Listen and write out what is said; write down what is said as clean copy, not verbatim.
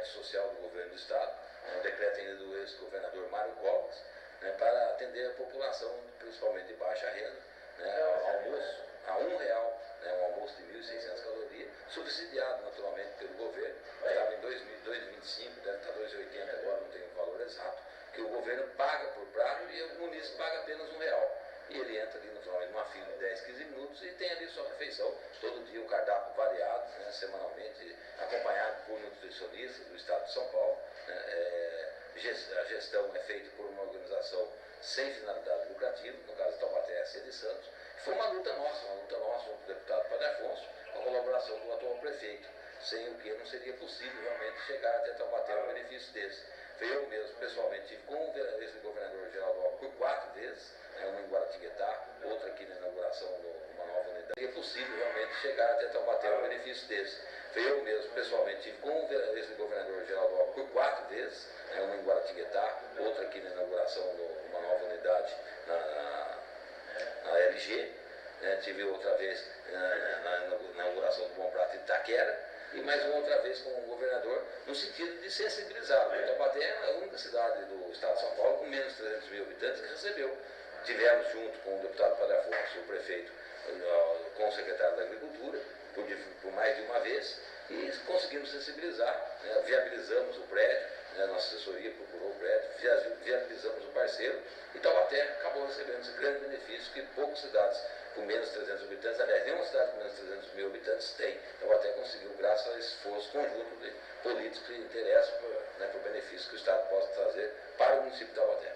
social do governo do Estado, um decreto ainda do ex-governador Mário Covas, né, para atender a população, principalmente de baixa renda, né, almoço a R$1, né, um almoço de 1.600 calorias, subsidiado naturalmente pelo governo. Estava em 2,25, deve estar 2,80 agora, não tenho o valor exato, que o governo paga por prato e o munícipe paga apenas R$1. E ele entra ali naturalmente numa fila de 10, 15 minutos e tem ali sua refeição, todo dia um cardápio variado, né, semanalmente, acompanhado por nutricionistas do Estado de São Paulo. Né, a gestão é feita por uma organização sem finalidade lucrativa, no caso de Taubaté e de Santos. Foi uma luta nossa junto com o deputado Padre Afonso, com a colaboração do atual prefeito, sem o que não seria possível realmente chegar até Taubaté um benefício desse. Eu mesmo, pessoalmente, tive com o ex-governador Geraldo Alckmin por 4 vezes, né, uma em Guaratinguetá, outra aqui na inauguração de uma nova unidade. Seria possível realmente chegar até Taubaté um benefício desse. Eu mesmo, pessoalmente, tive com o ex-governador Geraldo Alckmin por 4 vezes, né, uma em Guaratinguetá, outra aqui na inauguração de uma nova unidade na LG, né, tive outra vez na inauguração do Bom Prato de Itaquera, e mais uma outra vez com o governador, no sentido de sensibilizar. Porque Taubaté é a única cidade do estado de São Paulo com menos de 300 mil habitantes que recebeu. Tivemos junto com o deputado Padre Afonso, o prefeito, com o secretário da Agricultura, por mais de uma vez, e conseguimos sensibilizar, né, viabilizamos o prédio, né, nossa assessoria procurou o prédio, viabilizamos o parceiro, e Taubaté acabou recebendo esse grande benefício que poucas cidades com menos de 300 habitantes, aliás, nenhuma cidade com menos de 300 mil habitantes tem. Taubaté conseguiu, graças a esse esforço conjunto de políticos que interessam, né, para o benefício que o Estado possa trazer para o município de Taubaté.